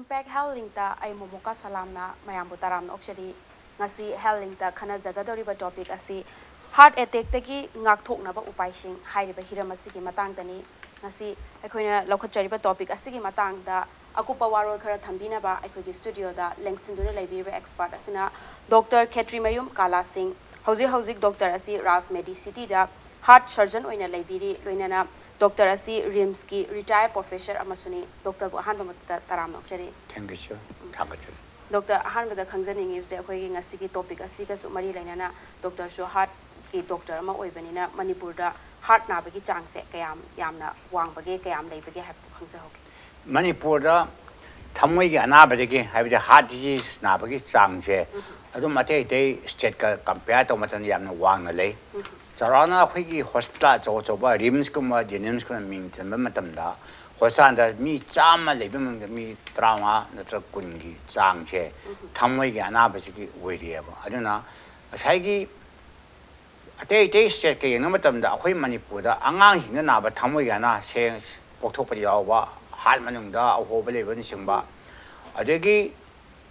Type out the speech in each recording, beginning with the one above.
Impact Health Link ta ay Momoka Salam na mayambu taram na okshadi ngasi Health Link ta khana jagadoriba topic asi heart attack tagi ngakthoknaba upaising hairiba hiram asigi matangdani ngasi aikoina lokhatjariba topic asigi matangda akupa warol khara thambinaba aikogi studio da lengsinduna laibiriba expert asina Dr. Kshetrimayum Kala Singh hauzik Dr. asi Ras Medicity da heart surgeon oina laibiri loinana Dr. asi Rims ki retired professor amasuni Dr. bu ahanba mata taram nokjari thank you sir thakachari Dr. ahanba da khangjaningi se akhoi ngasi ki topic asi ka su mari lainana Dr. su heart ki doctor ama oibanina Manipur da heart na bagi chang se kayam yamna wang bagi kayam leibagi habtu khangja hoki Manipur da thamoi gi anabadagi habida heart disease na bagi chang se adum mate te state ka compare to matan yamna wang na lei Charana Piggy Hospital, Joba, Rimskuma, Jenimskuma, Mintamda, Hosanda, me Chama, Libim, me Brahma, the Kungi, Changche, Tamway, and Abasiki, Wadiaba. I don't know. A Sagi a day check, no matter the Ahui Manipuda, Angang, Naba, Tamwayana, saying Potopayawa, Harmanunda, Hobele, Simba. A degi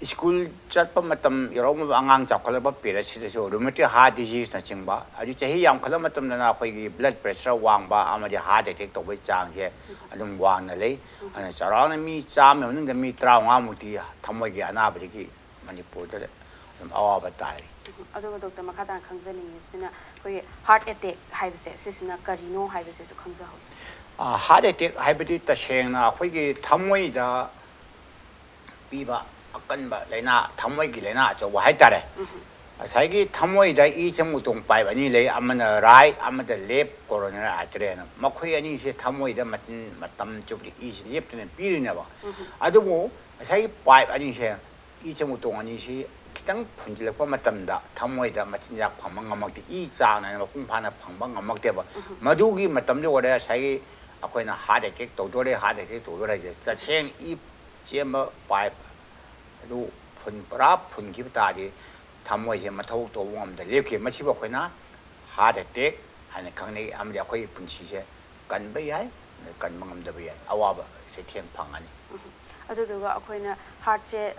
school chat matam yorong angang chocolate period so rheumatoid heart disease na chingba adi chahi yam khala matam na khoi blood pressure wang ba amadi heart attack to bai chang je adum wang na lei ana charana mi cham meng ga mi traw nga muti thamoi gi ana ba gi Manipur da adum awa ba tai adu doctor makhadan khangjani sina khoi heart attack haibse sisina karino haibse su khangja ho heart attack haibdi ta sheng na khoi gi thamoi da piba akanba laina thamoi gi laina cho wa hai tare asai thamoi da I chemu tong pai bani le amana right amada left coronary artery na makhoi ani se thamoi da matam chubri I se left ne pirina ba adubu asai pai ani se I chemu tong ani se kitang phunjilakpa matamda thamoi da machinjak phangma ngamak I chang na makung phana phangba ngamak te ba madugi matamde ore asai akoina heart attack to dore heart attack to dore je cha cheng I chema pai adu phun pra phun ki ta di thamoi he mathau to wam da lep ki machi ba khoina heart attack hana khangne amri akhoi punchi se kan ba yai kan mangam da ba yai awaba se thiang phangani adu duga akhoina heart che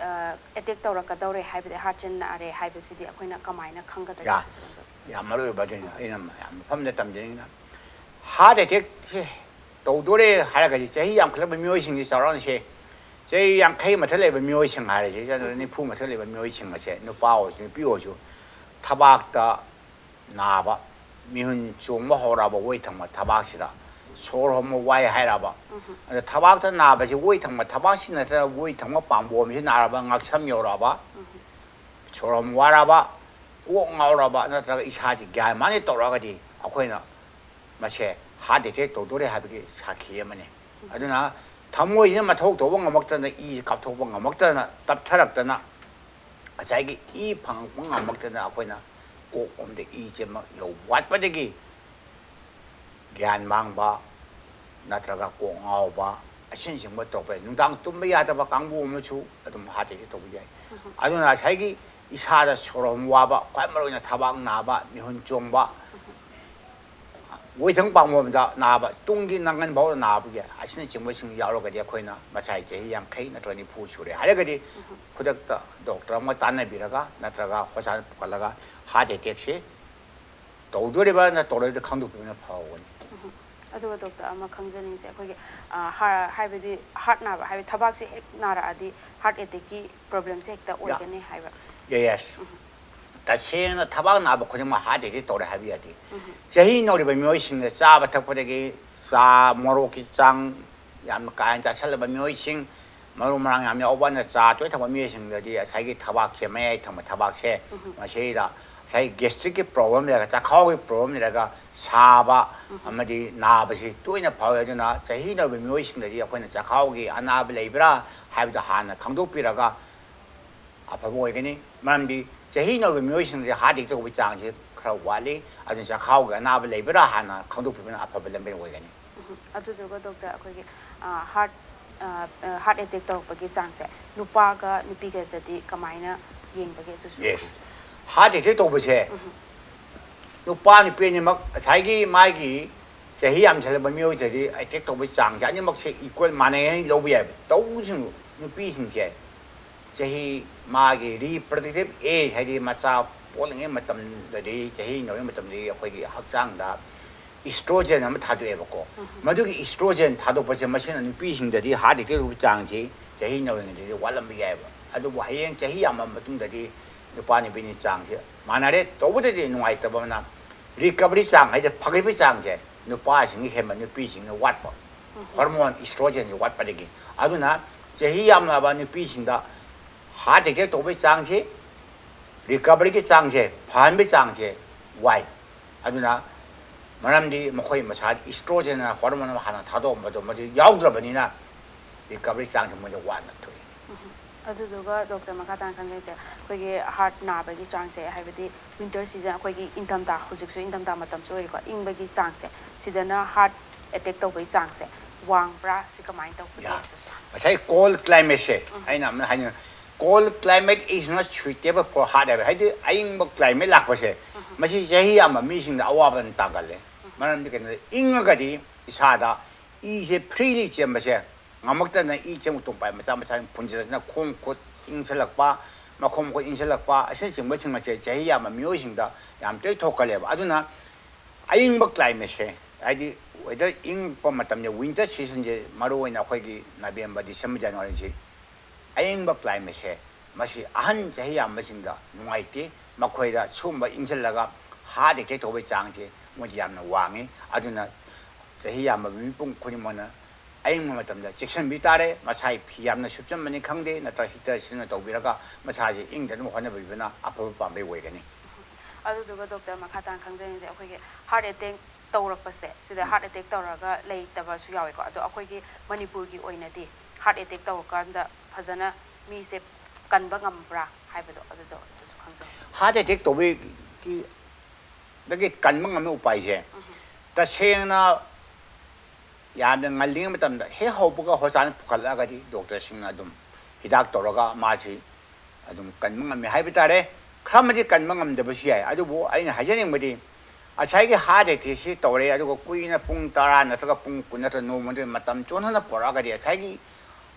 attack tawra ka dawre haibde heart chen na are haibe sidi akhoina kamaina khanga da ya maru ba den ina famne tamjing na heart attack se to dore hara ga ji chahi yam khlab myo sing ji saran se 제 양케이 material 묘싱 하래지 저는 푸 material 묘싱 마세 너 바오지 비오죠 타박다 나바 미훈 좀 뭐라고 왜탕마 타박시다 소로모 와이 하라바 타박다 나바지 왜탕마 타박시나서 왜탕마 방보미 나라바 ngaksam요라바 소롬 와라바 옥나오라바 나다가 이사지 게 많이 돌아가지 아코이나 마세 하데게 도도레 하비게 사키에마네 아두나 thamoi ma thok to bang mak ta na I kap thok bang mak ta na tap tharak ta na achai gi I phang bang mak ta na akoina ko om de I je ma yo wat pa de gi gyan mang ba na tra ga ko ngao ba asin sing ma to pe nung dang tum ba ya ta ba kang bu ma chu adum ha de to bu jai adu na achai gi I sa da sorom wa ba kwai ma ro na thabang na ba mi hun chong ba weithang pangmomda naba tunggi nangan baw nabge asine chimosing yalo ga koina machai je yang khai na trani phu chure halegadi khudakta doctor ma tanna biraga natraga hosan palaga heart attack se tawdore ba na tore de khangdu pina phawon aduga doctor ama khangjaning se akhoi haibedi heart na ba haibe thabak se nara adi heart attack ki problem se ekta oigane haiba yes 다시는 타박 나버 그냥 뭐 하되지 또래 합이야지 제히 노리바 묘싱의 싸바 탁포되기 싸 모로키 짱 얌까인 자 살바 묘싱 마루마랑 야미 오반의 싸 또타바 묘싱들이 사기 타박 세메 타마 타박세 마세이다 사기 게스트기 프로그램이라가 자카오기 프로그램이라가 사바 아마디 나버시 또이나 봐야지나 제히 노리 묘싱들이 약간의 자카오기 아나블레이브라 하비도 하나 강도비라가 아파 보이겠니 만비 제히노 묘신의 하디 또 비장지 그러 와리 아주 자 가오가 나블 레베라 하나 강도 부분 아파 벌레 오이겠니 아두두가 doctor 아코기 heart attack tawpagi changse nupaga nupiga dadi kamaina yengbage tu yes heart attack to bose nupa ni pe ni mak saigi maigi 제히 암살바 묘들이 attack to bi chang ja ni mak se equal mane lo bi ya to sing ꯅꯨꯄꯤꯁꯤꯡꯁꯦ ꯆꯍꯤ ꯃꯥꯒꯤ reproductive age ꯍꯥꯏꯗꯤ ꯃꯆꯥ ꯄꯣꯛꯂꯤꯉꯩ ꯃꯇꯝꯗꯗꯤ ꯆꯍꯤ ꯅꯧꯔꯤꯉꯩ ꯃꯇꯝꯗꯗꯤ ꯑꯩꯈꯣꯏꯒꯤ ꯍꯛꯆꯥꯡꯗ ꯏꯁꯇ꯭ꯔꯣꯖꯦꯟ ꯑꯃ ꯊꯥꯗꯣꯛꯑꯦꯕꯀꯣ ꯃꯗꯨꯒꯤ ꯏꯁꯇ꯭ꯔꯣꯖꯦꯟ ꯊꯥꯗꯣꯛꯄꯁꯦ ꯃꯁꯤꯅ ꯅꯨꯄꯤꯁꯤꯡꯗꯗꯤ ꯍꯥꯔꯠ ꯑꯦꯇꯦꯛ ꯇꯧꯕ ꯆꯥꯡꯁꯤ ꯆꯍꯤ ꯅꯧꯔꯤꯉꯩꯗꯗꯤ ꯋꯥꯠꯂꯝꯕ ꯌꯥꯏꯑꯕ ꯑꯗꯨꯕꯨ ꯍꯌꯦꯡ ꯆꯍꯤ ꯌꯥꯝꯃ ꯃꯇꯨꯡꯗꯗꯤ ꯅꯨꯄꯥ ꯅꯨꯄꯤनि ꯆꯥꯡꯁꯦ ꯃꯥꯟꯅꯔꯦ ꯇꯧꯕꯗꯗꯤ ꯅꯨꯡꯉꯥꯏꯇꯕꯅ ꯔꯤꯀꯕꯔꯤ ꯆꯥꯡ ꯍꯥꯏꯗꯤ ꯐꯒꯠꯄꯒꯤ ꯆꯥꯡꯁꯦ ꯅꯨꯄꯥꯁꯤꯡꯅ ꯍꯦꯟꯕ ꯅꯨꯄꯤꯁꯤꯡꯅ ꯋꯥꯠꯄ ꯍꯣꯔꯃꯣꯟ ꯏꯁꯇ꯭ꯔꯣꯖꯦꯟꯁꯦ ꯋꯥꯠꯄꯗꯒꯤ ꯑꯗꯨꯅ ꯆꯍꯤ ꯌꯥꯝꯂꯕ ꯅꯨꯄꯤꯁꯤꯡꯗ ꯍꯥꯔꯠ ꯑꯦꯇꯦꯛ ꯇꯧꯕꯒꯤ ꯆꯥꯡꯁꯤ ꯔꯤꯀꯕꯔꯤꯒꯤ ꯆꯥꯡꯁꯦ ꯐꯍꯟꯕꯒꯤ ꯆꯥꯡꯁꯦ ꯋꯥꯏ ꯑꯗꯨꯅ ꯃꯔꯝꯗꯤ ꯃꯈꯣꯏ ꯃꯁꯥ ꯏꯁꯇ꯭ꯔꯣꯖꯦꯟ ꯍꯣꯔꯃꯣꯟ ꯑꯃ ꯍꯥꯟꯅ ꯊꯥꯗꯣꯛꯑꯝꯕꯗꯣ ꯃꯗꯨ ꯌꯥꯎꯗ꯭ꯔꯕꯅꯤꯅ ꯔꯤꯀꯕꯔꯤ ꯆꯥꯡꯁꯦ ꯃꯣꯏꯗ ꯋꯥꯠꯅ ꯊꯣꯛꯏ ꯑꯗꯨꯗꯨꯒ ꯗꯣꯛꯇꯔ ꯃꯈꯥ ꯇꯥꯅ ꯈꯪꯖꯩꯁꯦ ꯑꯩꯈꯣꯏꯒꯤ ꯍꯥꯔꯠ ꯅꯥꯕꯒꯤ ꯆꯥꯡꯁꯦ ꯍꯥꯏꯕꯗꯤ ꯋꯤꯟꯇꯔ ꯁꯤꯖꯟ ꯑꯩꯈꯣꯏꯒꯤ ꯏꯪꯊꯝꯊꯥ ꯍꯧꯖꯤꯛꯁꯨ ꯏꯪꯊꯝꯊꯥ ꯃꯇꯝꯁꯨ ꯑꯣꯏꯔꯤꯀꯣ ꯏꯪꯕꯒꯤ ꯆꯥꯡꯁꯦ ꯁꯤꯗꯅ ꯍꯥꯔꯠ ꯑꯦꯇꯦꯛ ꯇꯧꯕꯒꯤ ꯆꯥꯡꯁꯦ ꯋꯥꯡꯕ꯭ꯔꯥ ꯁꯤ ꯀꯃꯥꯏꯅ ꯇꯧꯕꯒꯦ ꯉꯁꯥꯏ ꯀꯣꯜ ꯀ꯭ꯂꯥꯏꯃꯦꯠꯁꯦ ꯑꯩꯅ ꯑꯃꯅ ꯍꯥꯏꯅꯤꯡꯉꯤ cold climate is not suitable for heart ꯍꯥꯏꯕ ꯍꯥꯏꯗꯤ ꯑꯏꯪꯕ ꯀ꯭ꯂꯥꯏꯃꯦꯠ ꯂꯥꯛꯄꯁꯦ ꯃꯁꯤ ꯆꯍꯤ ꯌꯥꯝꯕ ꯃꯤꯁꯤꯡꯗ ꯑꯋꯥꯕ ꯇꯥꯒꯜꯂꯦ ꯃꯔꯝꯗꯤ ꯀꯩꯅꯣꯗ ꯏꯪꯉꯒꯗꯤ ꯏꯁꯥꯗ ꯏꯁꯦ ꯐ꯭ꯔꯤꯂꯤ ꯆꯦꯟꯕꯁꯦ ꯉꯝꯃꯛꯇꯅ ꯏ ꯆꯦꯟꯕ ꯊꯣꯛꯄ ꯃꯆꯥ ꯃꯆꯥ ꯄꯨꯟꯁꯤꯜꯂꯁꯤꯅ ꯈꯣꯡ ꯈꯨꯠ ꯏꯪꯁꯜꯂꯛꯄ ꯃꯈꯣꯡ ꯃꯈꯨꯠ ꯏꯪꯁꯜꯂꯛꯄ ꯑꯁꯤꯅꯆꯤꯡꯕꯁꯤꯡ ꯑꯁꯦ ꯆꯍꯤ ꯌꯥꯝꯕ ꯃꯤꯑꯣꯏꯁꯤꯡꯗ ꯌꯥꯝ ꯇꯣꯏ ꯊꯣꯛꯀꯜꯂꯦꯕ ꯑꯗꯨꯅ ꯑꯏꯪꯕ ꯀ꯭ꯂꯥꯏꯃꯦꯠꯁꯦ ꯍꯥꯏꯗꯤ ꯋꯦꯗꯔ ꯏꯪꯕ ꯃꯇꯝꯗ ꯋꯤꯟꯇꯔ ꯁꯤꯖꯟꯁꯦ ꯃꯔꯨꯑꯣꯏꯅ ꯑꯩꯈꯣꯏꯒꯤ ꯅꯕꯦꯝꯕꯔ ꯗꯤꯁꯦꯝꯕꯔ ꯖꯅꯋꯥꯔꯤꯁꯤ ꯑꯏꯪꯕ ꯀ꯭ꯂꯥꯏꯃꯦꯠꯁꯦ ꯃꯁꯤ ꯑꯍꯟ ꯆꯍꯤ ꯌꯥꯝꯕꯁꯤꯡꯗ ꯅꯨꯡꯉꯥꯏꯇꯦ ꯃꯈꯣꯏꯗ ꯁꯨꯒꯨꯝꯕ ꯏꯪꯁꯜꯂꯒ ꯍꯥꯔꯠ ꯑꯦꯇꯦꯛ ꯇꯧꯕꯒꯤ ꯆꯥꯡꯁꯦ ꯃꯣꯏꯗꯤ ꯌꯥꯝꯅ ꯋꯥꯡꯉꯤ ꯑꯗꯨꯅ ꯆꯍꯤ ꯌꯥꯝꯕ ꯃꯤꯄꯨꯝ ꯈꯨꯗꯤꯡꯃꯛꯅ ꯑꯏꯪꯕ ꯃꯇꯝꯗ ꯆꯦꯛꯁꯤꯟꯕꯤ ꯇꯥꯔꯦ ꯃꯁꯥꯒꯤ ꯐꯤ ꯌꯥꯝꯅ ꯁꯨꯞꯆꯟꯕꯅꯤ ꯈꯪꯗꯦ ꯅꯠꯇ꯭ꯔꯒ ꯍꯤꯇꯔ ꯁꯤꯖꯤꯟꯅ ꯇꯧꯕꯤꯔꯒ ꯃꯁꯥꯁꯦ ꯏꯪꯗꯅꯕ ꯍꯣꯠꯅꯕꯤꯕꯅ ꯑꯐꯕ ꯄꯥꯝꯕꯩ ꯑꯣꯏꯒꯅꯤ ꯑꯗꯨꯗꯨꯒ ꯗꯣꯛꯇꯔ ꯃꯈꯥ ꯇꯥꯅ ꯈꯪꯖꯅꯤꯡꯁꯦ ꯑꯩꯈꯣꯏꯒꯤ ꯍꯥꯔꯠ ꯑꯦꯇꯦꯛ ꯇꯧꯔꯛꯄꯁꯦ ꯁꯤꯗ ꯍꯥꯔꯠ ꯑꯦꯇꯦꯛ ꯇꯧꯔꯒ ꯂꯩꯇꯕꯁꯨ ꯌꯥꯎꯋꯦꯀꯣ ꯑꯗꯣ ꯑꯩꯈꯣꯏꯒꯤ ꯃꯅꯤꯄꯨꯔꯒꯤ ꯑꯣꯏꯅꯗꯤ ꯍꯥꯔꯠ ꯑꯦꯇꯦꯛ ꯇꯧꯔꯀꯥꯟꯗ ꯐꯖꯅ ꯃꯤꯁꯦ ꯀꯟꯕ ꯉꯝꯕ꯭ꯔꯥ ꯍꯥꯏꯕꯗꯣ ꯑꯗꯨꯁꯨ ꯈꯪꯖꯩ ꯍꯥꯔꯠ ꯑꯦꯇꯦꯛ ꯇꯧꯕꯒꯤ ꯗꯒꯤ ꯀꯟꯕ ꯉꯝꯕ ꯎꯄꯥꯏꯁꯦ ꯇꯁꯦꯡꯅ ꯌꯥꯝꯅ ꯉꯜꯂꯤꯉꯩ ꯃꯇꯝꯗ ꯍꯦꯛ ꯍꯧꯕꯒ ꯍꯣꯁꯄꯤꯇꯥꯜ ꯄꯨꯈꯠꯂꯛꯑꯒꯗꯤ ꯗꯣꯛꯇꯔꯁꯤꯡꯅ ꯑꯗꯨꯝ ꯍꯤꯗꯥꯛ ꯇꯧꯔꯒ ꯃꯥꯁꯤ ꯑꯗꯨꯝ ꯀꯟꯕ ꯉꯝꯃꯤ ꯍꯥꯏꯕ ꯇꯥꯔꯦ ꯈꯔ ꯑꯃꯗꯤ ꯀꯟꯕ ꯉꯝꯗꯕꯁꯨ ꯌꯥꯏ ꯑꯗꯨꯕꯨ ꯑꯩꯅ ꯍꯥꯏꯖꯅꯤꯡꯕꯗꯤ ꯉꯁꯥꯏꯒꯤ ꯍꯥꯔꯠ ꯑꯦꯇꯦꯛꯁꯤ ꯇꯧꯔꯦ ꯑꯗꯨꯒ ꯀꯨꯏꯅ ꯄꯨꯡ 10 ꯅꯠꯇ꯭ꯔꯒ ꯄꯨꯡ 10 ꯅꯠꯇ꯭ꯔꯒ ꯅꯣꯡꯃꯗ ꯃꯇꯝ ꯆꯣꯟꯊꯅ ꯄꯨꯔꯛꯑꯒꯗꯤ ꯉꯁꯥꯏꯒꯤ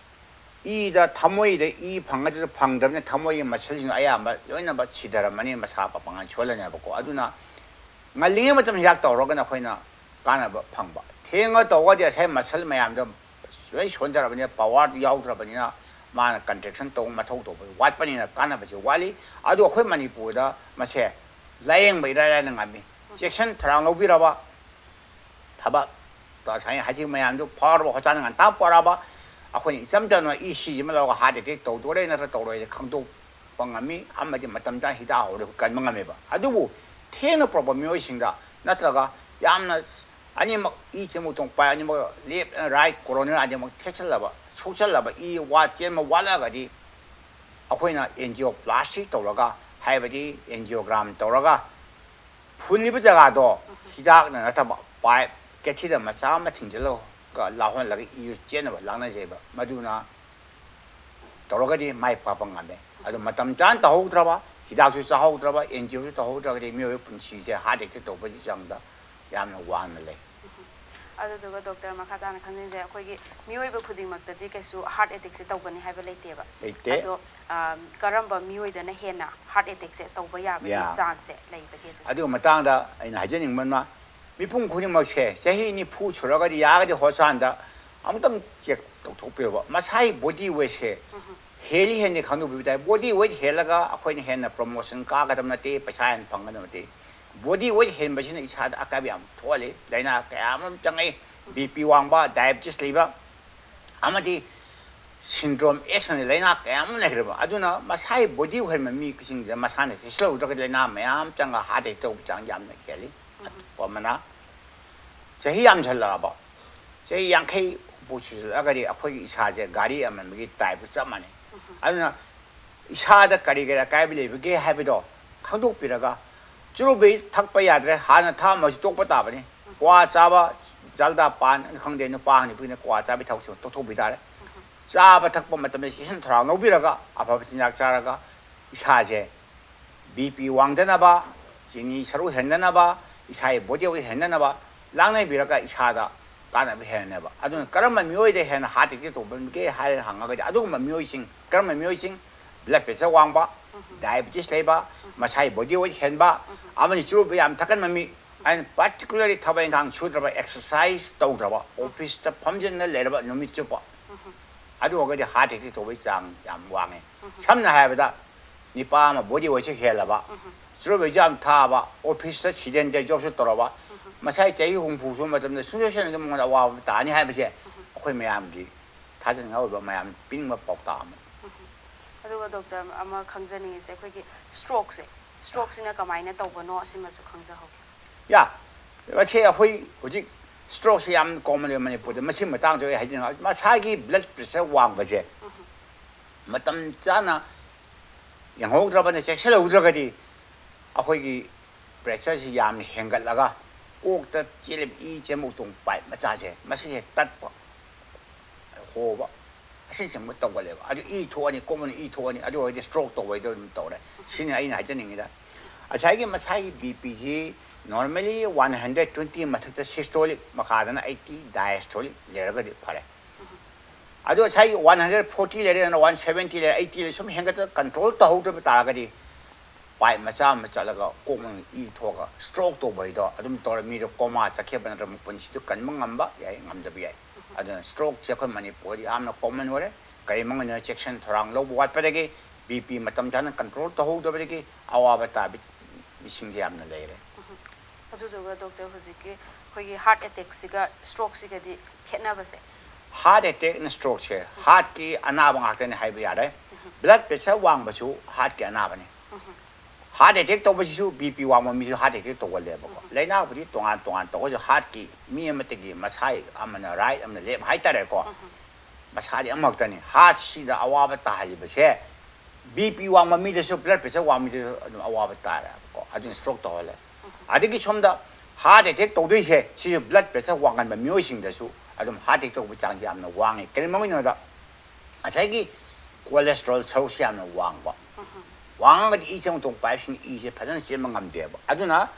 ꯏꯗ ꯊꯃꯣꯏꯗ ꯏ ꯐꯪꯒꯗ꯭ꯔꯥ ꯐꯪꯗꯕꯅꯤꯅ ꯊꯃꯣꯏꯒꯤ ꯃꯁꯜꯁꯤꯡ ꯑꯌꯥꯝꯕ ꯂꯣꯏꯅꯃꯛ ꯁꯤꯊꯔꯝꯃꯅꯤ ꯃꯁꯥ ꯄꯥꯡꯒꯜ ꯁꯣꯜꯂꯅꯦꯕꯀꯣ ꯑꯗꯨꯅ ꯉꯜꯂꯤꯉꯩ ꯃꯇꯝꯗ ꯍꯤꯗꯥꯛ ꯇꯧꯔꯒꯅ ꯑꯩꯈꯣꯏꯅ ꯀꯥꯟꯅꯕ ꯐꯪꯕ ꯊꯦꯡꯉ ꯇꯧꯔꯒꯗꯤ ꯉꯁꯥꯏ ꯃꯁꯜ ꯃꯌꯥꯝꯗꯣ ꯂꯣꯏ ꯁꯣꯟꯊꯔꯕꯅꯤꯅ ꯄꯋꯥꯔ ꯌꯥꯎꯗ꯭ꯔꯕꯅꯤꯅ ꯃꯥꯅ ꯀꯟꯇ꯭ꯔꯦꯛꯁꯟ ꯇꯧꯕ ꯃꯊꯧ ꯇꯧꯕ ꯋꯥꯠꯄꯅꯤꯅ ꯀꯥꯟꯅꯕꯁꯦ ꯋꯥꯠꯂꯤ ꯑꯗꯣ ꯑꯩꯈꯣꯏ ꯃꯅꯤꯄꯨꯔꯗ ꯃꯁꯦ ꯂꯥꯌꯦꯡꯕ ꯏꯔꯥꯏ ꯂꯥꯏꯅ ꯉꯝꯃꯤ ꯆꯦꯛꯁꯤꯟ ꯊꯧꯔꯥꯡ ꯂꯧꯕꯤꯔꯕ ꯊꯕꯛ ꯉꯁꯥꯏ ꯍꯥꯏꯖꯤꯛ ꯃꯌꯥꯝꯗꯨ ꯐꯥꯎꯔꯕ ꯍꯣꯁꯄꯤꯇꯥꯜ ꯉꯟꯇꯥ ꯄꯨꯔꯛꯑꯕ ꯑꯩꯈꯣꯏꯅ ꯏꯆꯝ ꯆꯝꯅ ꯏ ꯁꯤ ꯑꯃ ꯂꯧꯔꯒ ꯍꯥꯔꯠ ꯑꯦꯇꯦꯛ ꯇꯧꯗꯣꯔꯦ ꯅꯠꯇ꯭ꯔꯒ ꯇꯧꯔꯣꯏ ꯈꯪꯗꯣꯛꯄ ꯉꯝꯃꯤ ꯑꯃꯗꯤ ꯃꯇꯝ ꯆꯥꯅ ꯍꯤꯗꯥꯛ ꯍꯧꯔꯒ ꯀꯟꯕ ꯉꯝꯃꯦꯕ ꯑꯗꯨꯕꯨ ꯊꯦꯡꯅ ꯄꯨꯔꯛꯄ ꯃꯤꯑꯣꯏꯁꯤꯡꯗ ꯅꯠꯇ꯭ꯔꯒ ꯌꯥꯝꯅ ꯑꯅꯤꯃꯛ ꯏ ꯆꯦꯟꯕ ꯄꯥꯏ ꯑꯅꯤꯃꯛ ꯂꯦꯐ ꯔꯥꯏꯠ ꯀꯣꯔꯣꯅꯔ ꯑꯅꯤꯃꯛ ꯊꯦꯛꯆꯜꯂꯕ ꯁꯣꯛꯆꯜꯂꯕ ꯏ ꯆꯦꯟꯕ ꯋꯥꯠꯂꯒꯗꯤ ꯑꯩꯈꯣꯏꯅ ꯑꯦꯟꯖꯤꯑꯣꯄ꯭ꯂꯥꯁꯇꯤ ꯇꯧꯔꯒ ꯍꯥꯏꯕꯗꯤ ꯑꯦꯟꯖꯤꯑꯣꯒ꯭ꯔꯥꯝ ꯇꯧꯔꯒ ꯐꯨꯜꯂꯤꯕ ꯖꯒꯥꯗꯣ ꯍꯤꯗꯥꯛꯅ ꯅꯠꯇꯕ ꯄꯥꯏꯞ ꯀꯦꯊꯤꯗ ꯃꯆꯥ ꯑꯃ ꯊꯤꯡꯖꯤꯜꯂꯒ ꯂꯥꯎꯍꯜꯂꯒ ꯏ ꯆꯦꯟꯅꯕ ꯂꯥꯛꯅꯖꯩꯕ ꯃꯗꯨꯅ ꯇꯧꯔꯒꯗꯤ ꯃꯥꯏ ꯄꯥꯛꯄ ꯉꯝꯃꯦ ꯑꯗꯨ ꯃꯇꯝ ꯆꯥꯅ ꯇꯧꯍꯧꯗ꯭ꯔꯕ ꯍꯤꯗꯥꯛꯁꯨ ꯆꯥꯍꯧꯗ꯭ꯔꯕ ꯑꯦꯟꯖꯤꯑꯣꯁꯨ ꯇꯧꯍꯧꯗ꯭ꯔꯒꯗꯤ ꯃꯤꯑꯣꯏꯕ ꯄꯨꯟꯁꯤꯁꯦ ꯍꯥꯔꯠ ꯑꯦꯇꯦꯛ ꯇꯧꯕꯒꯤ ꯆꯥꯡꯗ ꯌꯥꯝꯅ ꯋꯥꯡꯅ ꯂꯩ ꯑꯗꯨꯗꯨꯒ ꯗꯣꯛꯇꯔ ꯃꯈꯥ ꯇꯥꯅ ꯈꯪꯖꯩꯁꯦ ꯑꯩꯈꯣꯏꯒꯤ ꯃꯤꯑꯣꯏꯕ ꯈꯨꯗꯤꯡꯃꯛꯇꯗꯤ ꯀꯩꯁꯨ ꯍꯥꯔꯠ ꯑꯦꯇꯦꯛꯁꯦ ꯇꯧꯒꯅꯤ ꯍꯥꯏꯕ ꯂꯩꯇꯦꯕ ꯂꯩꯇꯦ ꯑꯗꯣ ꯀꯔꯝꯕ ꯃꯤꯑꯣꯏꯗꯅ ꯍꯦꯟꯅ ꯍꯥꯔꯠ ꯑꯦꯇꯦꯛꯁꯦ ꯇꯧꯕ ꯌꯥꯕꯒꯤ ꯆꯥꯟꯁꯁꯦ ꯂꯩꯕꯒꯦ ꯑꯗꯨꯒꯤ ꯃꯇꯥꯡꯗ ꯑꯩꯅ ꯍꯥꯏꯖꯅꯤꯡꯕꯅ ꯃꯤꯄꯨꯝ ꯈꯨꯗꯤꯡꯃꯛꯁꯦ ꯆꯍꯤ 90 ꯁꯨꯔꯒꯗꯤ ꯌꯥꯔꯒꯗꯤ ꯍꯣꯁꯄꯤꯇꯥꯜꯗ ꯑꯃꯨꯛꯇꯪ ꯆꯦꯛ ꯇꯧꯊꯣꯛꯄꯤꯌꯣꯕ ꯃꯁꯥꯒꯤ ꯕꯣꯗꯤ ꯋꯦꯠꯁꯦ ꯍꯦꯜꯂꯤ ꯍꯦꯟꯗꯦ ꯈꯪꯗꯣꯛꯄꯤꯕ ꯇꯥꯏ ꯕꯣꯗꯤ ꯋꯦꯠ ꯍꯦꯜꯂꯒ ꯑꯩꯈꯣꯏꯅ ꯍꯦꯟꯅ ꯄ꯭ꯔꯣꯃꯣꯁꯟ ꯀꯥꯒꯗꯕ ꯅꯠꯇꯦ ꯄꯩꯁꯥ ꯍꯦꯟꯅ ꯐꯪꯒꯗꯕ ꯅꯠꯇꯦ ꯕꯣꯗꯤ ꯋꯦꯠ ꯍꯦꯟꯕꯁꯤꯅ ꯏꯁꯥꯗ ꯑꯀꯥꯏꯕ ꯌꯥꯝ ꯊꯣꯛꯍꯜꯂꯤ ꯂꯥꯏꯅꯥ ꯀꯌꯥ ꯑꯃ ꯆꯪꯉꯛꯏ BP ꯋꯥꯡꯕ ꯗꯥꯏꯕꯦꯇꯤꯁ ꯂꯩꯕ ꯑꯃꯗꯤ ꯁꯤꯟꯗ꯭ꯔꯣꯝ ꯑꯦꯛꯁꯅ ꯂꯥꯏꯅꯥ ꯀꯌꯥ ꯑꯃ ꯂꯩꯈ꯭ꯔꯦꯕ ꯑꯗꯨꯅ ꯃꯁꯥꯒꯤ ꯕꯣꯗꯤ ꯋꯦꯠ ꯃꯤꯁꯤꯡꯁꯤꯗ ꯃꯁꯥꯅ ꯆꯦꯛꯁꯤꯜꯍꯧꯗ꯭ꯔꯒꯗꯤ ꯂꯥꯏꯅꯥ ꯃꯌꯥꯝ ꯆꯪꯉꯒ ꯍꯥꯔꯠ ꯑꯦꯇꯦꯛ ꯇꯧꯕ ꯆꯥꯡ ꯌꯥꯝꯅ ꯍꯦꯜꯂꯤ ꯑꯃꯅ ꯆꯍꯤ ꯌꯥꯝꯁꯜꯂꯛꯑꯕ ꯆꯍꯤ 50 ꯍꯨꯝꯐꯨ ꯁꯨꯖꯜꯂꯛꯑꯒꯗꯤ ꯑꯩꯈꯣꯏꯒꯤ ꯏꯁꯥꯁꯦ ꯒꯥꯔꯤ ꯑꯃꯟꯕꯒꯤ ꯇꯥꯏꯞꯀ ꯆꯞ ꯃꯥꯟꯅꯩ ꯑꯗꯨꯅ ꯏꯁꯥꯗ ꯀꯔꯤ ꯀꯔꯤ ꯑꯀꯥꯏꯕ ꯂꯩꯕꯒꯦ ꯍꯥꯏꯕꯗꯣ ꯈꯪꯗꯣꯛꯄꯤꯔꯒ ꯆꯨꯔꯨꯞ ꯊꯛꯄ ꯌꯥꯗ꯭ꯔꯦ ꯍꯥꯟꯅ ꯊꯛꯑꯝꯃꯁꯨ ꯇꯣꯛꯄ ꯇꯥꯕꯅꯤ ꯀ꯭ꯋꯥ ꯆꯥꯕ ꯖꯜꯗꯥ ꯄꯥꯟ ꯈꯪꯗꯦ ꯅꯨꯄꯥ ꯅꯨꯄꯤꯅ ꯀ꯭ꯋꯥ ꯆꯥꯕꯒꯤ ꯊꯕꯛꯁꯦ ꯇꯣꯛꯊꯣꯛꯄꯤ ꯇꯥꯔꯦ ꯆꯥꯕ ꯊꯛꯄ ꯃꯇꯝꯗ ꯆꯦꯛꯁꯤꯟ ꯊꯧꯔꯥꯡ ꯂꯧꯕꯤꯔꯒ ꯑꯐꯕ ꯆꯤꯟꯖꯥꯛ ꯆꯥꯔꯒ ꯏꯁꯥꯁꯦ BP ꯋꯥꯡꯗꯅꯕ ꯆꯤꯅꯤ ꯁꯔꯨꯛ ꯍꯦꯟꯗꯅꯕ ꯏꯁꯥꯒꯤ ꯕꯣꯗꯤ ꯋꯦꯠ ꯍꯦꯟꯗꯅꯕ ꯂꯥꯡꯅꯕꯤꯔꯒ ꯏꯁꯥꯗ 까나비 해내봐. 아주 그런만 묘이대 해나 하되게 도번게 할 항아가지 아주만 묘이싱 그런만 묘이싱 블랙베서 왕바 다이비티스 레바 마사이 보디오이 현바 아무리 주로 양 takkan만미 and particularly 타바인 강 주드라바 exercise 도드라바 오피스다 범전을 내려봐 놈이 좁아 아주 어거지 하되게 도비 장 양왕에 참나 해보다 니빠마 보디오이 해라봐 주로 왜잠 타봐 오피스다 시den데 접수 돌아봐 마사이 제이 홍부수 맞는데 순서시는 게 뭔가 와 아니 해보지 거의 매암기 다른 거 매암 빙마 뽑다 ꯑꯗꯨꯒ ꯗꯣꯛꯇꯔ ꯑꯃ ꯈꯪꯖꯅꯤꯡꯉꯤꯁꯦ ꯑꯩꯈꯣꯏꯒꯤ ꯁ꯭ꯇ꯭ꯔꯣꯛꯁꯤꯅ ꯀꯃꯥꯏꯅ ꯇꯧꯕꯅꯣ ꯑꯁꯤꯃꯁꯨ ꯈꯪꯖꯍꯧꯒꯦ 야 마치 ꯑꯩꯈꯣꯏ ꯍꯧꯖꯤꯛ ꯁ꯭ꯇ꯭ꯔꯣꯛꯁꯤ ꯌꯥꯝ ꯀꯣꯃꯟ ꯑꯣꯏ ꯃꯅꯤꯄꯨꯔꯗ ꯃꯁꯤ ꯃꯇꯥꯡꯗ ꯑꯩ ꯍꯥꯏꯖꯅꯤꯡꯉꯤ ꯃꯁꯥꯒꯤ ꯕ꯭ꯂꯗ ꯄ꯭ꯔꯦꯁꯔ ꯋꯥꯡꯕꯁꯦ ꯃꯇꯝ ꯆꯥꯅ ꯌꯦꯡꯍꯧꯗ꯭ꯔꯕꯅ ꯆꯦꯛꯁꯤꯜꯍꯧꯗ꯭ꯔꯒꯗꯤ ꯑꯩꯈꯣꯏꯒꯤ ꯄ꯭ꯔꯦꯁꯔꯁꯤ ꯌꯥꯝꯅ ꯍꯦꯟꯒꯠꯂꯒ ꯀꯣꯛꯇ ꯆꯦꯜꯂꯤꯕ ꯏ ꯆꯦꯃꯨꯛꯇꯣꯡ ꯄꯥꯏꯞ ꯃꯆꯥꯁꯦ ꯃꯁꯤ ꯍꯦꯛ ꯇꯠꯄ ꯍꯣꯕ ꯑꯁꯤꯁꯤꯡꯕ ꯇꯧꯒꯜꯂꯦꯕ ꯑꯗꯨ ꯏ ꯊꯣꯛꯑꯅꯤ ꯀꯣꯛꯃꯟ ꯏ ꯊꯣꯛꯑꯅꯤ ꯑꯗꯨ ꯑꯣꯏꯔꯗꯤ ꯁ꯭ꯇ꯭ꯔꯣꯛ ꯇꯧꯕꯩꯗꯣ ꯑꯗꯨꯝ ꯇꯧꯔꯦ ꯁꯤꯅꯤ ꯑꯩꯅ ꯍꯥꯏꯖꯅꯤꯡꯉꯤꯗ ꯉꯁꯥꯏꯒꯤ ꯃꯁꯥꯒꯤ ꯕꯤ ꯄꯤꯁꯤ ꯅꯣꯔꯃꯦꯂꯤ 120 ꯃꯊꯛꯇ ꯁꯤꯁꯇꯣꯂꯤꯛ ꯃꯈꯥꯗꯅ 80 ꯗꯥꯏꯁꯇꯣꯂꯤꯛ ꯂꯩꯔꯒꯗꯤ ꯐꯔꯦ ꯑꯗꯨ ꯉꯁꯥꯏꯒꯤ 140 ꯂꯩꯔꯦꯅ 170 ꯂꯩꯔꯦ 80 ꯂꯩꯔꯦ ꯁꯨꯝ ꯍꯦꯟꯒꯠꯇ ꯀꯟꯇ꯭ꯔꯣꯜ ꯇꯧꯍꯧꯗ꯭ꯔꯕ ꯇꯥꯔꯒꯗꯤ ꯄꯥꯏꯞ ꯃꯆꯥ ꯑꯃ ꯆꯠꯂꯒ ꯀꯣꯛꯃꯟ ꯏ ꯊꯣꯛꯑꯒ ꯁ꯭ꯇ꯭ꯔꯣꯛ ꯇꯧꯕꯩꯗꯣ ꯑꯗꯨꯝ ꯇꯧꯔ ꯃꯤꯗꯣ ꯀꯣꯃꯥ ꯆꯠꯈꯤꯕ ꯅꯠꯇ꯭ꯔꯒ ꯄꯨꯟꯁꯤꯗꯣ ꯀꯟꯕ ꯉꯝꯕ ꯌꯥꯏ ꯉꯝꯗꯕ ꯌꯥꯏ ꯑꯗꯨꯅ ꯁ꯭ꯇ꯭ꯔꯣꯛꯁꯦ ꯑꯩꯈꯣꯏ ꯃꯅꯤꯄꯨꯔꯗ ꯌꯥꯝꯅ ꯀꯣꯃꯟ ꯑꯣꯏꯔꯦ ꯀꯔꯤꯃꯉꯣꯟꯗ ꯆꯦꯛꯁꯤꯟ ꯊꯧꯔꯥꯡ ꯂꯧꯕ ꯋꯥꯠꯄꯗꯒꯤ ꯕꯤ ꯄꯤ ꯃꯇꯝ ꯆꯥꯅ ꯀꯟꯇ꯭ꯔꯣꯜ ꯇꯧꯍꯧꯗꯕꯗꯒꯤ ꯑꯋꯥꯕ ꯇꯥꯕ ꯃꯤꯁꯤꯡꯁꯦ ꯌꯥꯝꯅ ꯂꯩꯔꯦ ꯑꯗꯨꯗꯨꯒ ꯗꯣꯛꯇꯔ ꯍꯧꯖꯤꯛꯀꯤ ꯑꯩꯈꯣꯏꯒꯤ ꯍꯥꯔꯠ ꯑꯦꯇꯦꯛꯁꯤꯒ ꯁ꯭ꯇ꯭ꯔꯣꯛꯁꯤꯒꯗꯤ ꯈꯦꯠꯅꯕꯁꯦ ꯍꯥꯔꯠ ꯑꯦꯇꯦꯛꯅ ꯁ꯭ꯇ꯭ꯔꯣꯛꯁꯦ ꯍꯥꯔꯠꯀꯤ ꯑꯅꯥꯕ ꯉꯥꯛꯇꯅꯤ ꯍꯥꯏꯕ ꯌꯥꯔꯦ ꯕ꯭ꯂꯗ ꯄ꯭ꯔꯦꯁꯔ ꯋꯥꯡꯕꯁꯨ ꯍꯥꯔꯠꯀꯤ ꯑꯅꯥꯕꯅꯤ ꯍꯥꯔꯠ ꯑꯦꯇꯦꯛ ꯇꯧꯕꯁꯤꯁꯨ ꯕꯤ ꯄꯤ ꯋꯥꯡꯕ ꯃꯤꯁꯨ ꯍꯥꯔꯠ ꯑꯦꯇꯦꯛ ꯇꯧꯒꯜꯂꯦꯕꯀꯣ ꯂꯩꯅꯥꯕꯨꯗꯤ ꯇꯣꯉꯥꯟ ꯇꯣꯉꯥꯟ ꯇꯧꯔꯁꯨ ꯍꯥꯔꯠꯀꯤ ꯃꯤ ꯑꯃꯠꯇꯒꯤ ꯃꯁꯥꯏ ꯑꯃꯅ ꯔꯥꯏꯠ ꯑꯃꯅ ꯂꯦꯐ ꯍꯥꯏꯇꯥꯔꯦꯀꯣ ꯃꯁꯥꯗꯤ ꯑꯃꯈꯛꯇꯅꯤ ꯍꯥꯔꯠꯁꯤꯗ ꯑꯋꯥꯕ ꯇꯥꯍꯜꯂꯤꯕꯁꯦ ꯕꯤ ꯄꯤ ꯋꯥꯡꯕ ꯃꯤꯗꯁꯨ ꯕ꯭ꯂꯗ ꯄ꯭ꯔꯦꯁꯔ ꯋꯥꯡꯕ ꯃꯤꯗꯁꯨ ꯑꯗꯨꯝ ꯑꯋꯥꯕ ꯇꯥꯔꯦꯕꯀꯣ ꯑꯗꯨꯅ ꯁ꯭ꯇ꯭ꯔꯣꯛ ꯇꯧꯍꯜꯂꯦ ꯑꯗꯒꯤ ꯁꯣꯝꯗ ꯍꯥꯔꯠ ꯑꯦꯇꯦꯛ ꯇꯧꯗꯣꯏꯁꯦ ꯁꯤꯁꯨ ꯕ꯭ꯂꯗ ꯄ꯭ꯔꯦꯁꯔ ꯋꯥꯡꯍꯟꯕ ꯃꯤꯑꯣꯏꯁꯤꯡꯗꯁꯨ ꯑꯗꯨꯝ ꯍꯥꯔꯠ ꯑꯦꯇꯦꯛ ꯇꯧꯕ ꯆꯥꯡꯁꯦ ꯌꯥꯝꯅ ꯋꯥꯡꯉꯤ ꯀꯔꯤꯒꯤꯅꯣꯗ ꯉꯁꯥꯏꯒꯤ ꯀꯣꯂꯦꯁꯇ꯭ꯔꯣꯜ ꯁꯔꯨꯛꯁꯦ ꯌꯥꯝꯅ ꯋꯥꯡꯕ 왕가지 이정동 발신 이제 파전 쓸만 감대요. 아주나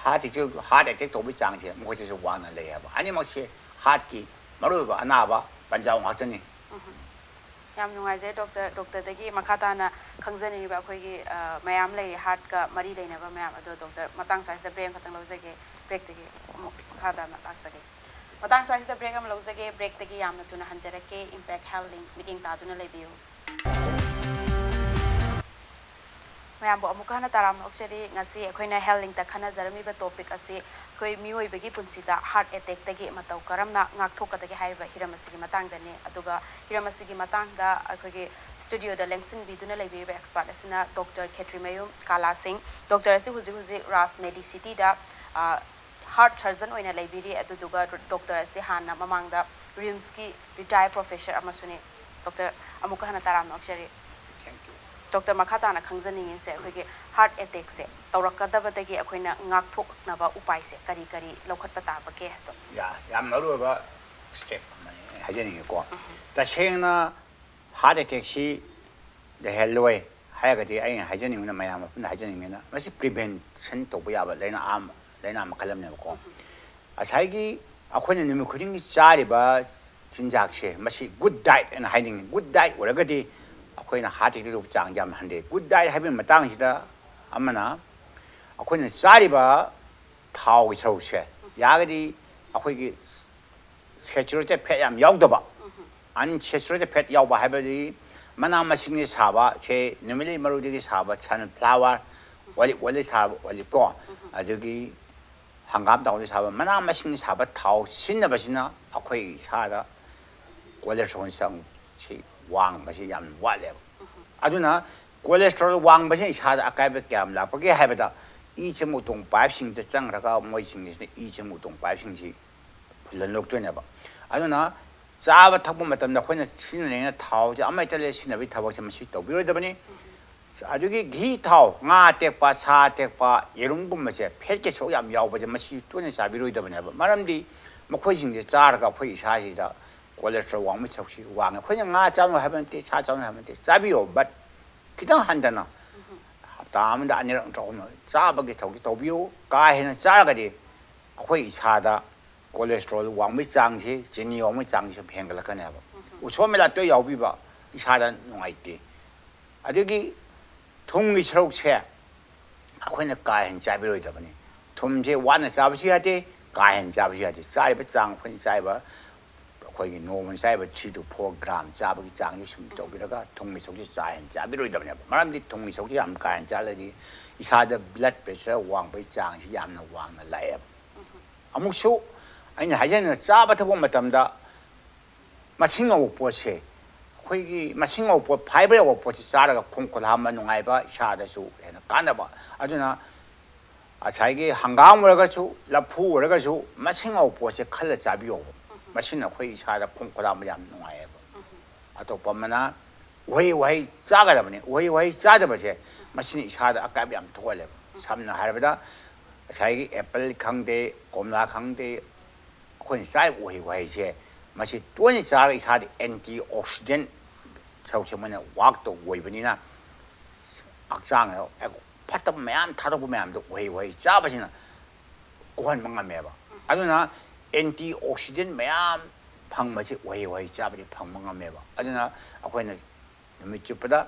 하트 어택 도비 장제 뭐지서 왕을 내야 봐. 아니 뭐지 하트기 마루바 아나바 반자옹 하더니 ꯌꯥꯝ ꯅꯨꯡꯉꯥꯏꯖꯩ ꯗꯣꯛꯇꯔꯗꯒꯤ ꯃꯈꯥ ꯇꯥꯅ ꯈꯪꯖꯅꯤꯡꯉꯤꯕ ꯑꯩꯈꯣꯏꯒꯤ ꯃꯌꯥꯝ ꯂꯩ ꯍꯥꯔꯠꯀ ꯃꯔꯤ ꯂꯩꯅꯕ ꯃꯌꯥꯝ ꯑꯗꯣ ꯗꯣꯛꯇꯔ ꯃꯇꯥꯡ ꯁ꯭ꯋꯥꯏꯁꯤꯗ ꯕ꯭ꯔꯦꯛ ꯈꯛꯇꯪ ꯂꯧꯖꯒꯦ ꯕ꯭ꯔꯦꯛꯇꯒꯤ ꯑꯃꯨꯛ ꯃꯈꯥ ꯇꯥꯅ ꯂꯥꯛꯆꯒꯦ ꯃꯇꯥꯡ ꯁ꯭ꯋꯥꯏꯁꯤꯗ ꯕ꯭ꯔꯦꯛ ꯑꯃ ꯂꯧꯖꯒꯦ ꯕ꯭ꯔꯦꯛꯇꯒꯤ ꯌꯥꯝꯅ ꯊꯨꯅ ꯍꯟꯖꯔꯛꯀꯦ ꯏꯝꯄꯦꯛ ꯍꯦꯜꯊ ꯂꯤꯡꯛ ꯃꯤꯠꯌꯦꯡ ꯇꯥꯗꯨꯅ ꯂꯩꯕꯤꯌꯨ ꯃꯌꯥꯝꯕꯨ ꯑꯃꯨꯛꯀ ꯍꯟꯅ ꯇꯔꯥꯝꯅ ꯑꯣꯛꯆꯔꯤ ꯉꯁꯤ ꯑꯩꯈꯣꯏꯅ ꯍꯦꯜꯊ ꯂꯤꯡꯛꯇ ꯈꯟꯅꯖꯔꯝꯃꯤꯕ ꯇꯣꯄꯤꯛ ꯑꯁꯤ ꯑꯩꯈꯣꯏ ꯃꯤꯑꯣꯏꯕꯒꯤ ꯄꯨꯟꯁꯤꯗ ꯍꯥꯔꯠ ꯑꯦꯇꯦꯛꯇꯒꯤ ꯃꯇꯧ ꯀꯔꯝꯅ ꯉꯥꯛꯊꯣꯛꯀꯗꯒꯦ ꯍꯥꯏꯔꯤꯕ ꯍꯤꯔꯝ ꯑꯁꯤꯒꯤ ꯃꯇꯥꯡꯗꯅꯤ ꯑꯗꯨꯒ ꯍꯤꯔꯝ ꯑꯁꯤꯒꯤ ꯃꯇꯥꯡꯗ ꯑꯩꯈꯣꯏꯒꯤ ꯁ꯭ꯇꯨꯗꯤꯑꯣꯗ ꯂꯦꯡꯁꯤꯟꯕꯤꯗꯨꯅ ꯂꯩꯕꯤꯔꯤꯕ ꯑꯦꯛꯁꯄꯥꯔꯠ ꯑꯁꯤꯅ ꯗꯣꯛꯇꯔ ꯈꯦꯇ꯭ꯔꯤꯃꯌꯨꯝ ꯀꯥꯂꯥ ꯁꯤꯡ ꯗꯣꯛꯇꯔ ꯑꯁꯤ ꯍꯧꯖꯤꯛ ꯔꯥꯖ ꯃꯦꯗꯤꯁꯤꯇꯤꯗ ꯍꯥꯔꯠ ꯁꯔꯖꯟ ꯑꯣꯏꯅ ꯂꯩꯕꯤꯔꯤ ꯑꯗꯨꯗꯨꯒ ꯗꯣꯛꯇꯔ ꯑꯁꯤ ꯍꯥꯟꯅ ꯃꯃꯥꯡꯗ ꯔꯤꯝꯁꯀꯤ ꯔꯤꯇꯥꯌꯔ ꯄ꯭ꯔꯣꯐꯦꯁꯔ ꯑꯃꯁꯨꯅꯤ ꯗꯣꯛꯇꯔ ꯑꯃꯨꯛꯀ ꯍꯟꯅ ꯇꯔꯥꯝꯅ ꯑꯣꯛꯆꯔꯤ ꯗꯣꯛꯇꯔ ꯃꯈꯥ ꯇꯥꯅ ꯈꯪꯖꯅꯤꯡꯉꯤꯁꯦ ꯑꯩꯈꯣꯏꯒꯤ ꯍꯥꯔꯠ ꯑꯦꯇꯦꯛꯁꯦ ꯇꯧꯔꯛꯀꯗꯕꯗꯒꯤ ꯑꯩꯈꯣꯏꯅ ꯉꯥꯛꯊꯣꯛꯅꯕ ꯎꯄꯥꯏꯁꯦ ꯀꯔꯤ ꯀꯔꯤ ꯂꯧꯈꯠꯄ ꯇꯥꯕꯒꯦ ꯌꯥꯝ ꯃꯔꯨꯑꯣꯏꯕ ꯁ꯭ꯇꯦꯞ ꯑꯃꯅꯤ ꯍꯥꯏꯖꯅꯤꯡꯉꯤꯀꯣ ꯇꯁꯦꯡꯅ ꯍꯥꯔꯠ ꯑꯦꯇꯦꯛꯁꯤ ꯂꯩꯍꯜꯂꯣꯏ ꯍꯥꯏꯔꯒꯗꯤ ꯑꯩꯅ ꯍꯥꯏꯖꯅꯤꯡꯕꯅ ꯃꯌꯥꯝ ꯃꯐꯝꯗ ꯍꯥꯏꯖꯅꯤꯡꯕꯅ ꯃꯁꯤ ꯄ꯭ꯔꯤꯚꯦꯟꯁꯟ ꯇꯧꯕ ꯌꯥꯕ ꯂꯩꯅꯥ ꯃꯈꯜ ꯑꯃꯅꯦꯕꯀꯣ ꯉꯁꯥꯏꯒꯤ ꯑꯩꯈꯣꯏꯅ ꯅꯨꯃꯤꯠ ꯈꯨꯗꯤꯡꯒꯤ ꯆꯥꯔꯤꯕ ꯆꯤꯟꯖꯥꯛꯁꯦ ꯃꯁꯤ ꯒꯨꯗ ꯗꯥꯏꯠ ꯑꯅ ꯍꯥꯏꯅꯤꯡꯉꯤ ꯒꯨꯗ ꯗꯥꯏꯠ ꯑꯣꯏꯔꯒꯗꯤ ꯑꯩꯈꯣꯏꯅ ꯍꯥꯔꯠ ꯑꯦꯇꯦꯛ ꯇꯧꯕ ꯆꯥꯡ ꯌꯥꯝ ꯍꯟꯊꯩ ꯒꯨꯗ ꯗꯥꯏꯠ ꯍꯥꯏꯕꯒꯤ ꯃꯇꯥꯡꯁꯤꯗ ꯑꯃꯅ ꯑꯩꯈꯣꯏꯅ ꯆꯥꯔꯤꯕ ꯊꯥꯎꯒꯤ ꯁꯔꯨꯛꯁꯦ ꯌꯥꯔꯒꯗꯤ ꯑꯩꯈꯣꯏꯒꯤ ꯁꯦꯆꯨꯔꯦꯇꯦꯠ ꯐꯦꯠ ꯌꯥꯝ ꯌꯥꯎꯗꯕ ꯑꯟꯁꯦꯆꯨꯔꯦꯇꯦꯠ ꯐꯦꯠ ꯌꯥꯎꯕ ꯍꯥꯏꯕꯗꯤ ꯃꯅꯥ ꯃꯁꯤꯡꯒꯤ ꯁꯥꯕ ꯁꯦ ꯅꯨꯃꯤꯠꯂꯩ ꯃꯔꯨꯗꯒꯤ ꯁꯥꯕ ꯁꯟꯐ꯭ꯂꯥꯋꯔ ꯑꯣꯂꯤꯞ ꯁꯥꯕ ꯑꯣꯂꯤꯞꯀꯣ ꯑꯗꯒꯤ ꯍꯪꯒꯥꯝ ꯊꯥꯎꯗꯒꯤ ꯁꯥꯕ ꯃꯅꯥ ꯃꯁꯤꯡꯒꯤ ꯁꯥꯕ ꯊꯥꯎ ꯁꯤꯖꯤꯟꯅꯕꯁꯤꯅ ꯑꯩꯈꯣꯏ ꯏꯁꯥꯗ ꯀꯣꯂꯦꯁꯇ꯭ꯔꯣꯜ ꯆꯥꯡꯁꯤ ꯋꯥꯡꯕꯁꯤ ꯌꯥꯝ ꯋꯥꯠꯂꯦꯕ ꯑꯗꯨꯅ ꯀꯣꯂꯦꯁꯇ꯭ꯔꯣꯜ ꯋꯥꯡꯕꯁꯤꯅ ꯏꯁꯥꯗ ꯑꯀꯥꯏꯕ ꯀꯌꯥꯝ ꯂꯥꯛꯄꯒꯦ ꯍꯥꯏꯕꯗ ꯏ ꯆꯦꯃꯨꯛꯇꯣꯡ ꯄꯥꯏꯞꯁꯤꯡꯗ ꯆꯪꯈ꯭ꯔꯒ ꯃꯣꯏꯁꯤꯡꯁꯤꯅ ꯏ ꯆꯦꯃꯨꯛꯇꯣꯡ ꯄꯥꯏꯞꯁꯤꯡꯁꯤ ꯐꯨꯜꯍꯜꯂꯛꯇꯣꯏꯅꯦꯕ ꯑꯗꯨꯅ ꯆꯥꯕ ꯊꯛꯄ ꯃꯇꯝꯗ ꯑꯩꯈꯣꯏꯅ ꯁꯤꯖꯤꯟꯅꯔꯤꯕ ꯊꯥꯎꯁꯦ ꯑꯃ ꯍꯦꯛꯇ ꯁꯤꯖꯤꯟꯅꯕꯒꯤ ꯊꯕꯛꯁꯦ ꯃꯁꯤ ꯇꯧꯕꯤꯔꯣꯏꯗꯕꯅꯤ ꯑꯗꯨꯒꯤ ꯘꯤ ꯊꯥꯎ ꯉꯥ ꯑꯇꯦꯛꯄ ꯁꯥ ꯑꯇꯦꯛꯄ ꯌꯦꯔꯨꯝꯒꯨꯝꯕꯁꯦ ꯐꯦꯠꯀꯤ ꯁꯔꯨꯛ ꯌꯥꯝ ꯌꯥꯎꯕꯁꯦ ꯃꯁꯤ ꯇꯣꯏꯅ ꯆꯥꯕꯤꯔꯣꯏꯗꯕꯅꯦꯕ ꯃꯔꯝꯗꯤ ꯃꯈꯣꯏꯁꯤꯡꯁꯦ ꯆꯥꯔꯒ ꯑꯩꯈꯣꯏ ꯏꯁꯥꯁꯤꯗ ꯀꯣꯂꯦꯁꯇ꯭ꯔꯣꯜ ꯋꯥꯡꯕꯒꯤ ꯁꯔꯨꯛꯁꯤ ꯋꯥꯡꯉꯦ ꯑꯩꯈꯣꯏꯅ ꯉꯥ ꯆꯥꯅꯣ ꯍꯥꯏꯕ ꯅꯠꯇꯦ ꯁꯥ ꯆꯥꯅꯣ ꯍꯥꯏꯕ ꯅꯠꯇꯦ ꯆꯥꯕꯤꯌꯣ ꯕꯠ ꯈꯤꯇꯪ ꯍꯟꯊꯅ ꯍꯞꯇꯥ ꯑꯃꯗ ꯑꯅꯤꯔꯛ ꯅꯠꯇ꯭ꯔꯒ ꯑꯍꯨꯝꯂꯛ ꯆꯥꯕꯒꯤ ꯊꯕꯛꯁꯤ ꯇꯧꯕꯤꯌꯨ ꯀꯥ ꯍꯦꯟꯅ ꯆꯥꯔꯒꯗꯤ ꯑꯩꯈꯣꯏ ꯏꯁꯥꯗ cholesterol wang mai chang si chini wang mai chang si phengal ka ne ba uchomela to yaw bi ba isada nungai ti adegi thumgi shrok che akhoi na ka hen cha bi roi da bani thum je wan na cha ba si ya de ka hen cha ba si ya de sai ba chang phun sai ba akhoi gi no man sai ba 3 to 4 gram cha ba gi chang ni sum to bi ra ga thumgi sok ji cha hen cha bi roi da bani maram di thumgi sok ji yam ka hen cha la di isada blood pressure wang bai chang si yam na wang na lai amuk su aina hajan cha ba thabo matam da masing au po che khoi gi masing au po fiber au po cha ra ga khong khol ha ma nungai ba sha da su ena kana ba aduna a chai gi hangam wa ga su la phu wa ga su masing au po che khal cha bi yo masin na khoi sha da khong khol ha ma yam nungai ba ato pa mana wai wai cha ga da bani wai cha da ba che masin sha da aka bi am thol le samna har ba da chai gi apple khang de komla khang de khoi sai wai che 마치 돈이 자가 이사디 엔티옥시덴 sauchemana wak to woi bani na akjang yo patab mayam thado bu mayam do woi cha ba sina kohan manga me ba aduna antioxidant mayam phang ma chi woi cha ba di phang manga me ba aduna akoina numi chupada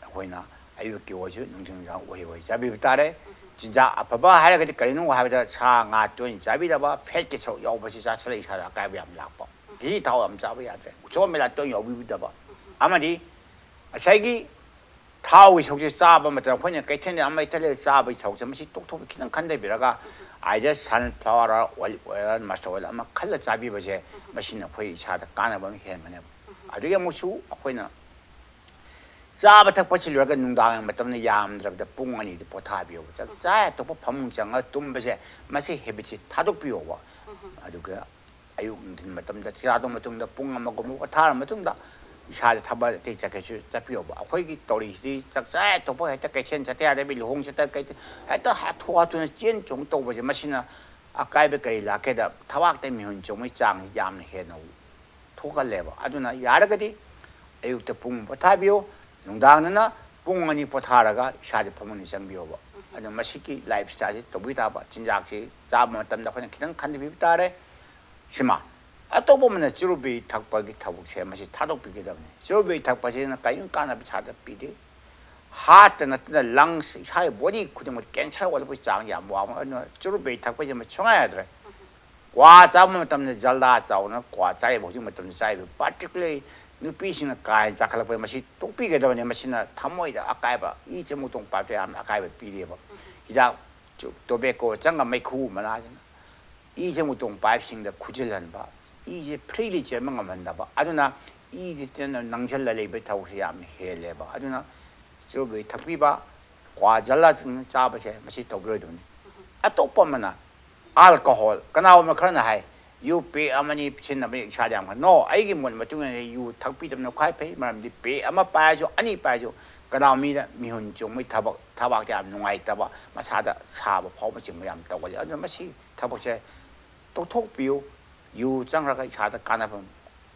akoina ayu ki wo chu nungting ja woi cha bi tare 진짜 아파봐 하려 그때 거리는 거 하다 차가 돈이 잡이다 봐 팩게 쳐 여보시 자체를 이사다 가비 안 나빠 이 다음 잡아야 돼 처음에라 돈 여비다 봐 아마디 자기 타오이 속지 싸바 맞다 그냥 깨텐데 아마 이탈리아 싸바 속지 맛이 똑똑히 그냥 간데 비라가 아이제 산플라워 오일 마스터 오일 아마 칼라 잡이 버제 맛있는 거의 차다 까나 보면 해면에 아주게 뭐수 아코이나 짜바 탁버칠 여가 농당 맞다면 야암들다 뿡아니 포타비오 자 또 범정아 둠버제 맛이 헤비치 타독비오 와 아주 그 아유 맞다면 지라도 맞다면 뿡아 먹고 뭐 타라 맞다면 이사를 타바 대자케주 잡히오 봐 거기 또리시 짝자 또 뭐해 딱 괜찮 자태야 되비 홍시 딱 하여튼 하토하토는 찐 정도 보지 마시나 아까이베 거리 라케다 타박 때문에 좀이 짱 얌 해노 토갈래봐 아주나 야르거디 아유때 뿡 포타비오 농당나 뿡아니 포타라가 이사를 포문이 장비오 봐 아주 맛있기 라이프스타일이 또 보이다 봐 진작시 잡으면 땀다 그냥 그냥 간디 비비다래 심마 또 보면은 주로비 닭박이 타복세 맛이 타독비게 되네. 주로비 닭박이는 까윤 까나비 차다비디. 하트나 뜨나 랑스 사이 머리 그냥 괜찮아 올고 장이야 뭐 주로비 닭박이 뭐 청아야 돼. 과 잡으면 때문에 잘다 자오나 과 자에 보지 못 때문에 자에 particularly 누피시는 까이 자칼라고 맛이 똑비게 되네 맛이나 탐모이다 아까이바 이 점우동 빠대 안 아까이바 비리에 봐. 이다 도베고 장가 메쿠 말하잖아. 이 점우동 빠싱다 구질한 봐. 이제 프리리 제명가 만다 봐. 아주나 이제 때는 낭절날에 베타고시 야 해래 봐. 아주나 저기 탁비바 과잘라진 잡아세 맛이 더 그러더니 아 똑바만나 알코올 그나오면 그러나 해 유페 아마니 친나비 차량 노 아이기 뭐 맞중에 유 탁비듬는 과페 말함디 베 아마 빠져 아니 빠져 그나오미다 미혼 좀이 타박게 안 농아있다 봐. 마사다 사바 파고 지금 양 떠걸려. 아주 맛이 타박세 똑똑비요 유 장라가 차다 까나범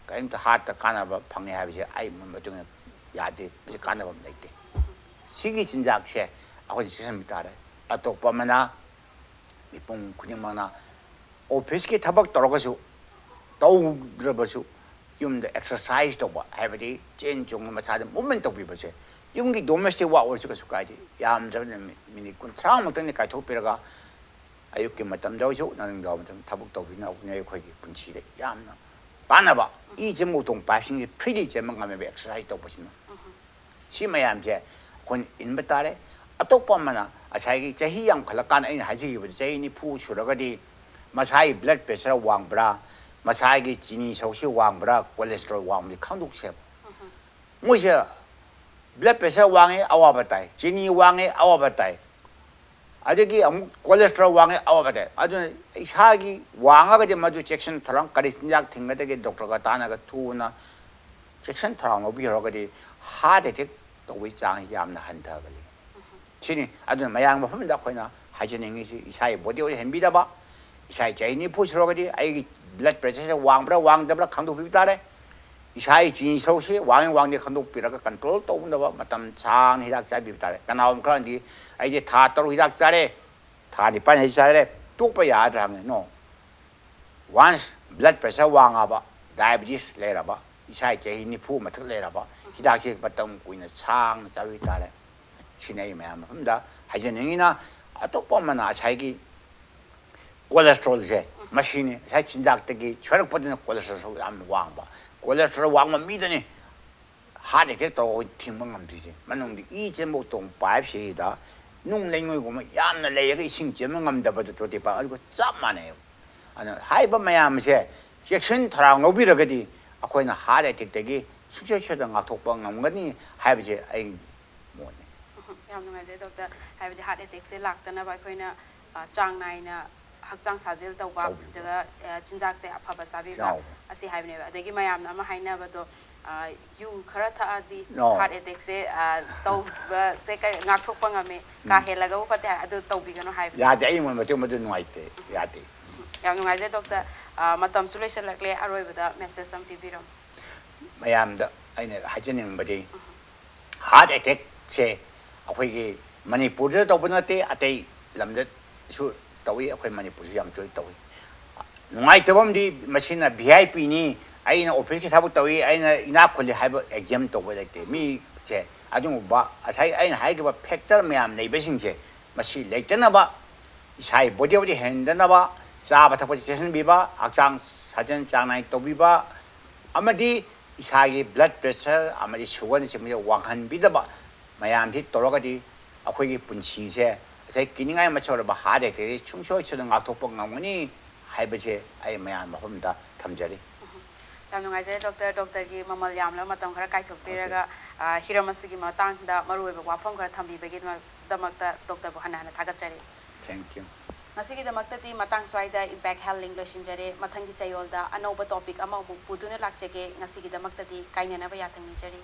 까임도 하다 까나범 방해 하비지 아이 뭐 중에 야데 이제 까나범 냈대 시기 진작세 아고 지습니다 아또 보면나 이뽕 그냥 만나 오피스키 타박 떨어가서 또 그러버서 좀더 엑서사이즈도 봐 해버디 찐 종만 차다 몸만 비버서 용기 도메스틱 와 올수가 수까지 야암자는 미니군 트라우마 때문에 가 토피라가 아유께 맞담자오죠 나는 가면 타복도 그냥 그냥 거기 분치래 야암나 바나바 이 제모동 바싱이 프리리 제망가면 엑서사이즈도 보시나 심해암제 건 인베타래 아똑밤마나 아자기 자희양 걸락간 아니 하지기 자이니 푸추러가디 마사이 블러드 프레셔 왕브라 마사이기 지니 소시 왕브라 콜레스테롤 왕미 칸독세 뭐셔 블러드 프레셔 왕에 아와바타이 지니 왕에 아와바타이 아저기 콜레스테롤 왕에 아와바데 아주 이사기 왕하가 좀 아주 잭슨 토랑 까리 신작 튕가되게 독터가 다나가 투나 잭슨 토랑 오비어가디 하데데 또위 장이 얌나 한다가리 지니 아주 마양 뭐 하면다 거이나 하지능이시 이사이 뭐디 오이 햄비다 봐 이사이 제니 포스로가디 아이기 블러드 프레셔 왕브라 왕더브라 강도 비비다래 이사이 지니 소시 왕의 강도 비라가 컨트롤 또 온다 봐 마탐 장 히닥 잡비다래 까나옴 그런디 이제 다 떨어 히닥 자래 다 니판 해자래 똑바 야드라면 노 once blood pressure wangaba diabetes leraba isai chehi nifu mathak leraba hidak se batam kuina sang chawi tare sinai mayam hamda hajeningina atokpa mana saigi cholesterol se machine sai chindak tegi chorak podina cholesterol am wangba cholesterol wangma midani heart attack to thingmang amdije manungdi I jembo tong pipe se da nung lengoi goma yamna leyaga ising jemang amdabado to depa algo chap mane ana haiba mayam se section tharang ngobiragadi akoina heart attack tegi 수제처다 ngakthokpa ngamgani haibje ai mone yam nungai doctor haibdi heart attack se laktana ba khoina chang naina hakjang sajil tawba daga jinjak se afaba sabi ba asi haibne ba dagi mayam na ma haina ba do yu khara tha adi heart attack se taw se ka ngakthokpa ngame ka helaga u pate adu tawbi gano haib ya de ai mon mate madu nuaite ya de yam nungai doctor matam solution lakle aroi ba message sam pibiram mayamda aina hajening badi heart attack se akhoi Manipur da tawbana te atei lamda su tawi akhoi Manipur yam toy tawi nungai tabam di machine VIP ni aina office thabu tawi aina ina kholi haiba exam tawba lekte mi che adung ba asai aina haige ba factor mayam nei besing che machi lektana ba isai body body handana ba cha ba thapoi session bi ba akchang sajan changnai tobi ba amadi isagi blood pressure amadi sugar se me wanghan bidaba mayam thi torogadi akhoi gi punchi se sai kiningai machor ba hade ke chungshoi chung ngakthokpa ngamani haibase ai mayam mafamda thamjari yam nungai je doctor gi mamal yamla matam khara kai thokpiraga hiramasigi matang da maroi ba wafam khara thambi bagi damakta doctor bu hanana thagachari thank you Masigi the Maktati Matang Swaida Impact Health English Injare, Matangi Chayolda, Anoba topic, Ama Puduna Lakcheke, Nasigi the Maktati, Kainana Bayatang Nijari.